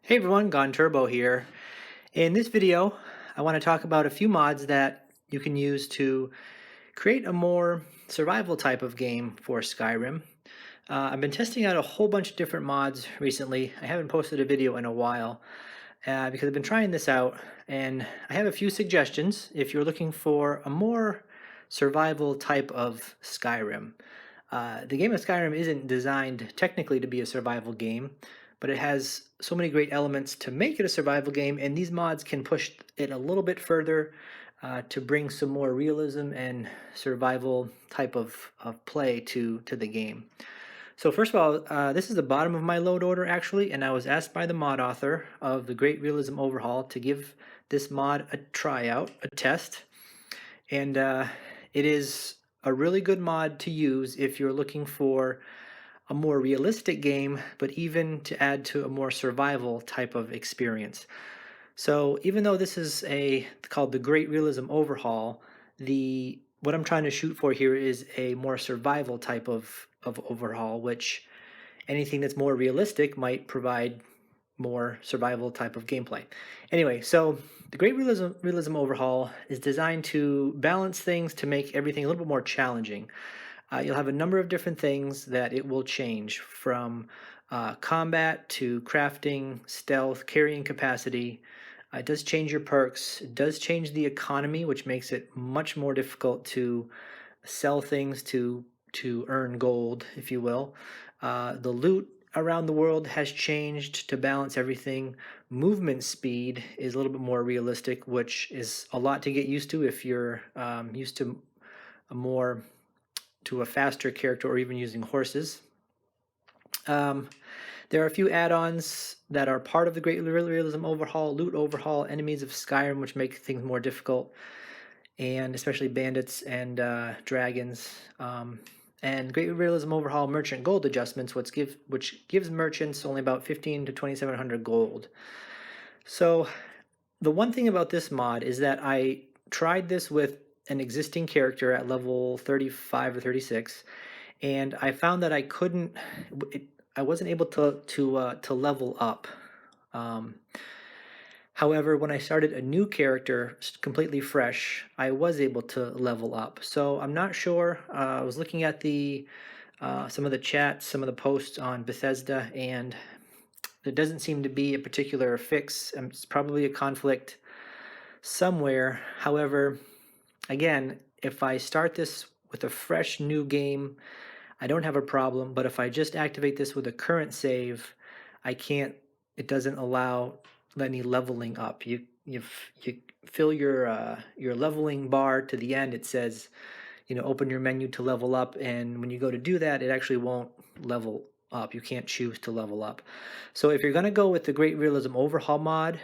Hey everyone, Gone Turbo here. In this video, I want to talk about a few mods that you can use to create a more survival type of game for Skyrim. I've been testing out a whole bunch of different mods recently. I haven't posted a video in a while because I've been trying this out, and I have a few suggestions if you're looking for a more survival type of Skyrim. The game of Skyrim isn't designed technically to be a survival game, but it has so many great elements to make it a survival game, and these mods can push it a little bit further to bring some more realism and survival type of play to the game. So first of all, this is the bottom of my load order actually, and I was asked by the mod author of the Great Realism Overhaul to give this mod a tryout, a test, and it is a really good mod to use if you're looking for a more realistic game, but even to add to a more survival type of experience. So even though this is called the Great Realism Overhaul, the what I'm trying to shoot for here is a more survival type of overhaul, which anything that's more realistic might provide more survival type of gameplay. Anyway, so the Great Realism Overhaul is designed to balance things to make everything a little bit more challenging. You'll have a number of different things that it will change from combat to crafting, stealth, carrying capacity. It does change your perks. It does change the economy, which makes it much more difficult to sell things to earn gold, if you will. The loot around the world has changed to balance everything. Movement speed is a little bit more realistic, which is a lot to get used to if you're used to a faster character or even using horses. There are a few add-ons that are part of the Great Realism Overhaul, Loot Overhaul, Enemies of Skyrim, which make things more difficult, and especially bandits and dragons. And Great Realism Overhaul Merchant Gold adjustments, which gives merchants only about 15 to 2,700 gold. So the one thing about this mod is that I tried this with an existing character at level 35 or 36, and I found that I wasn't able to level up. However, when I started a new character completely fresh, I was able to level up. So I'm not sure. I was looking at some of the chats, some of the posts on Bethesda, and there doesn't seem to be a particular fix. It's probably a conflict somewhere. However, again, if I start this with a fresh new game, I don't have a problem, but if I just activate this with a current save, I can't, it doesn't allow any leveling up. You fill your leveling bar to the end, it says, open your menu to level up, and when you go to do that, it actually won't level up. You can't choose to level up. So if you're going to go with the Great Realism Overhaul mod,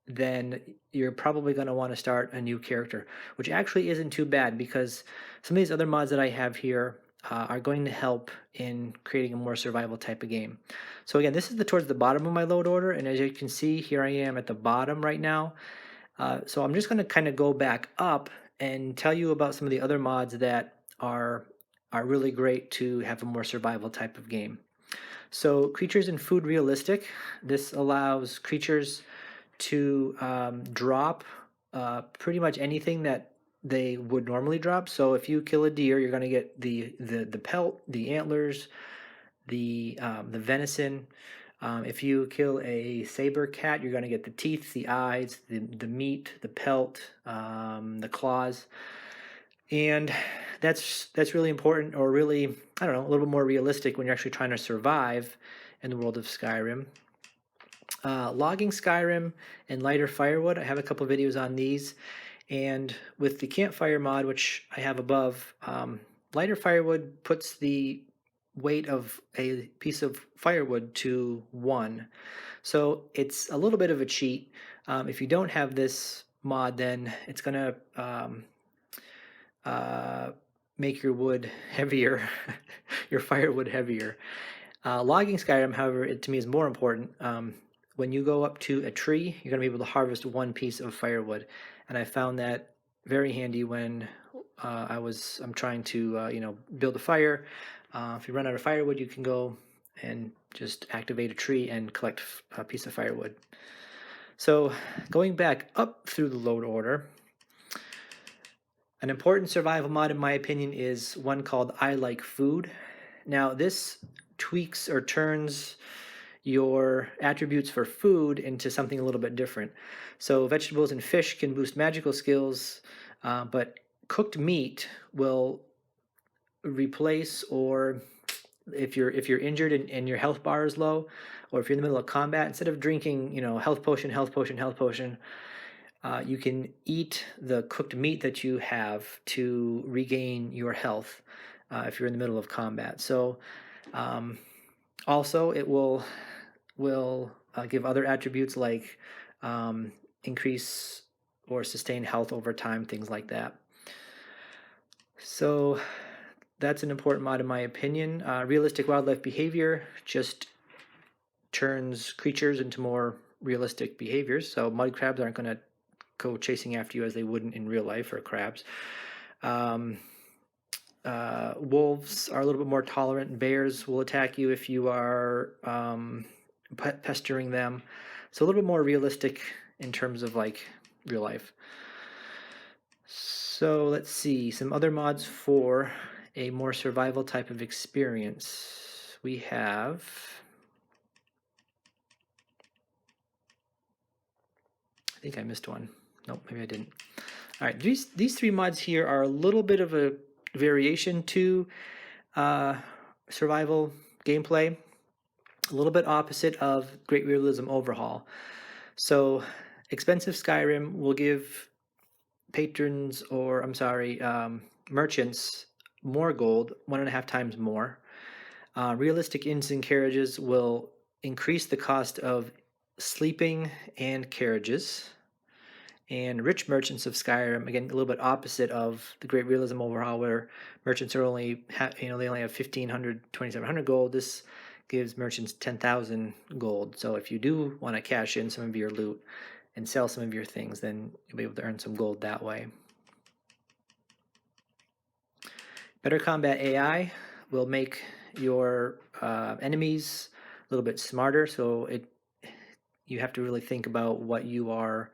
then you're probably going to want to start a new character, which actually isn't too bad because some of these other mods that I have here are going to help in creating a more survival type of game. So again, this is towards the bottom of my load order, and as you can see, here I am at the bottom right now. So I'm just going to kind of go back up and tell you about some of the other mods that are really great to have a more survival type of game. So creatures and food realistic. This allows creatures to drop pretty much anything that they would normally drop. So if you kill a deer, you're going to get the pelt, the antlers, the venison. If you kill a saber cat, you're going to get the teeth, the eyes, the meat, the pelt, the claws, and that's really important, or really, I don't know, a little bit more realistic when you're actually trying to survive in the world of Skyrim. Logging Skyrim and lighter firewood. I have a couple videos on these, and with the Campfire mod, which I have above, lighter firewood puts the weight of a piece of firewood to 1. So it's a little bit of a cheat. If you don't have this mod, then it's going to make your wood heavier, your firewood heavier. Logging Skyrim, however, to me is more important. When you go up to a tree, you're going to be able to harvest 1 piece of firewood, and I found that very handy when I'm trying to build a fire. If you run out of firewood, you can go and just activate a tree and collect a piece of firewood. So going back up through the load order, an important survival mod in my opinion is one called iLike food. Now this tweaks or turns your attributes for food into something a little bit different. So vegetables and fish can boost magical skills, but cooked meat will replace, or if you're injured and your health bar is low, or if you're in the middle of combat, instead of drinking, health potion, health potion, health potion, you can eat the cooked meat that you have to regain your health if you're in the middle of combat. So also it will give other attributes like increase or sustain health over time, things like that. So that's an important mod in my opinion. Realistic wildlife behavior just turns creatures into more realistic behaviors. So mud crabs aren't going to go chasing after you as they wouldn't in real life, or crabs. Wolves are a little bit more tolerant. Bears will attack you if you are pestering them. So a little bit more realistic in terms of like real life. So let's see some other mods for a more survival type of experience. We have I think I missed one. Nope, maybe I didn't. All right, these three mods here are a little bit of a variation to survival gameplay, a little bit opposite of Great Realism Overhaul. So expensive Skyrim will give patrons, or I'm sorry, merchants more gold, 1.5 times more. Realistic inns and carriages will increase the cost of sleeping and carriages. And rich merchants of Skyrim, again, a little bit opposite of the Great Realism Overhaul, where merchants are only, they only have 1,500, 2,700 gold. This gives merchants 10,000 gold. So if you do want to cash in some of your loot and sell some of your things, then you'll be able to earn some gold that way. Better combat AI will make your enemies a little bit smarter. So you have to really think about what you are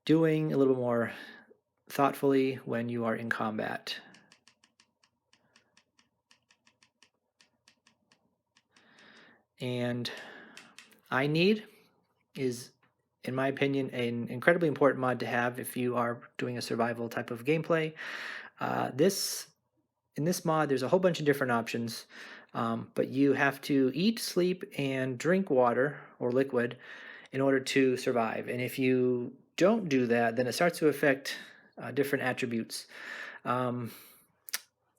doing a little bit more thoughtfully when you are in combat. And iNeed is, in my opinion, an incredibly important mod to have if you are doing a survival type of gameplay. In this mod, there's a whole bunch of different options, but you have to eat, sleep, and drink water or liquid in order to survive. And if you don't do that, then it starts to affect different attributes.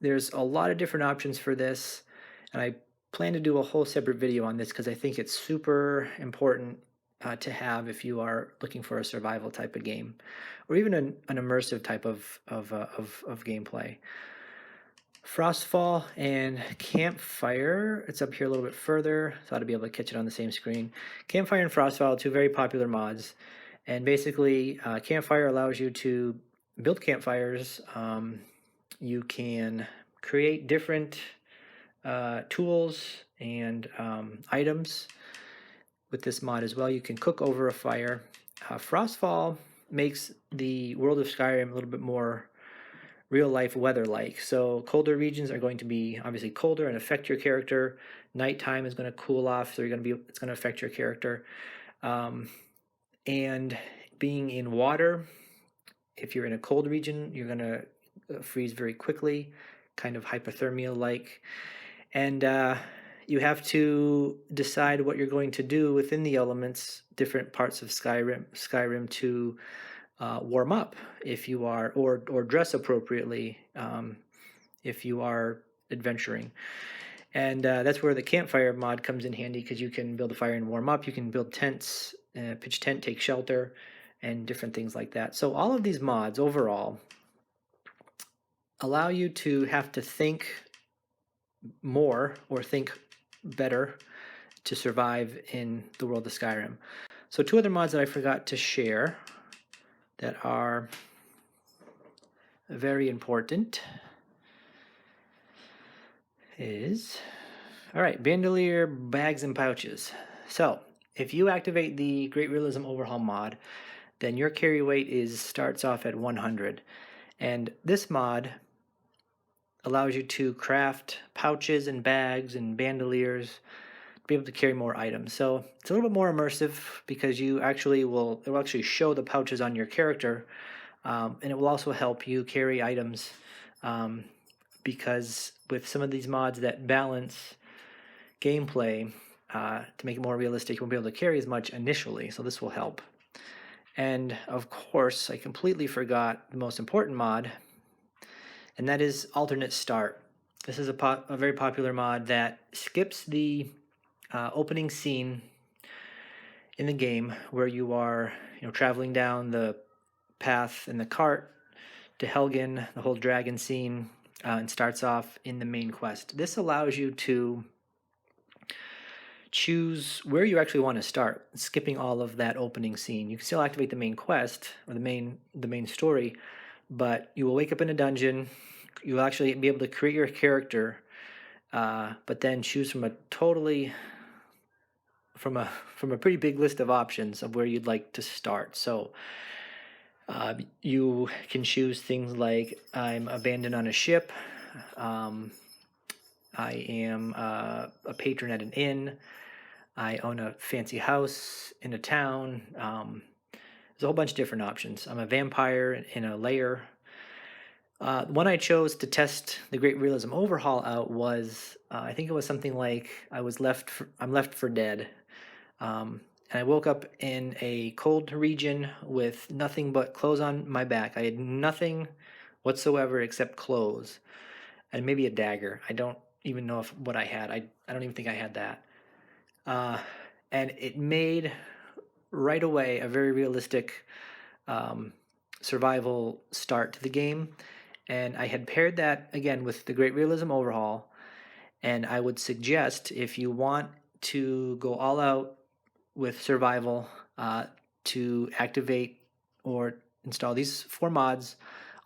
There's a lot of different options for this, and I plan to do a whole separate video on this because I think it's super important to have if you are looking for a survival type of game, or even an immersive type of gameplay. Frostfall and Campfire, it's up here a little bit further, thought I'd be able to catch it on the same screen. Campfire and Frostfall are two very popular mods, and basically Campfire allows you to build campfires. You can create different tools and items with this mod as well. You can cook over a fire. Frostfall makes the world of Skyrim a little bit more real-life weather-like. So colder regions are going to be obviously colder and affect your character. Nighttime is going to cool off, so it's going to affect your character. And being in water, if you're in a cold region, you're going to freeze very quickly, kind of hypothermia-like. And you have to decide what you're going to do within the elements, different parts of Skyrim to warm up if you are, or dress appropriately if you are adventuring. And that's where the campfire mod comes in handy, because you can build a fire and warm up. You can build tents, pitch tent, take shelter, and different things like that. So all of these mods overall allow you to have to think more or think better to survive in the world of Skyrim. So two other mods that I forgot to share that are very important All right, bandolier bags and pouches. So if you activate the Great Realism Overhaul mod, then your carry weight starts off at 100. And this mod allows you to craft pouches and bags and bandoliers to be able to carry more items. So it's a little bit more immersive because it will actually show the pouches on your character, and it will also help you carry items, because with some of these mods that balance gameplay to make it more realistic, you won't be able to carry as much initially, so this will help. And of course, I completely forgot the most important mod, and that is alternate start. This is a very popular mod that skips the opening scene in the game where you are traveling down the path in the cart to Helgen, the whole dragon scene, and starts off in the main quest. This allows you to choose where you actually want to start, skipping all of that opening scene. You can still activate the main quest or the main story, but you will wake up in a dungeon. You will actually be able to create your character, but then choose from a pretty big list of options of where you'd like to start. So you can choose things like I'm abandoned on a ship, I am a patron at an inn, I own a fancy house in a town. There's a whole bunch of different options. I'm a vampire in a lair. One I chose to test the Great Realism Overhaul out was, I think it was something like I'm left for dead. And I woke up in a cold region with nothing but clothes on my back. I had nothing whatsoever except clothes and maybe a dagger. I don't even know what I had. I don't even think I had that. And it made right away a very realistic survival start to the game. And I had paired that again with the Great Realism Overhaul. And I would suggest, if you want to go all out with survival, to activate or install these 4 mods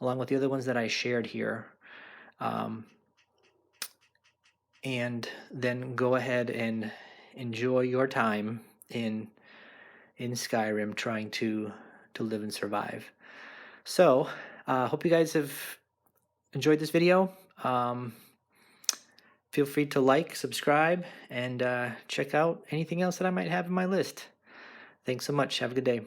along with the other ones that I shared here, and then go ahead and enjoy your time in Skyrim trying to live and survive. So hope you guys have enjoyed this video. Feel free to like, subscribe, and check out anything else that I might have in my list. Thanks so much. Have a good day.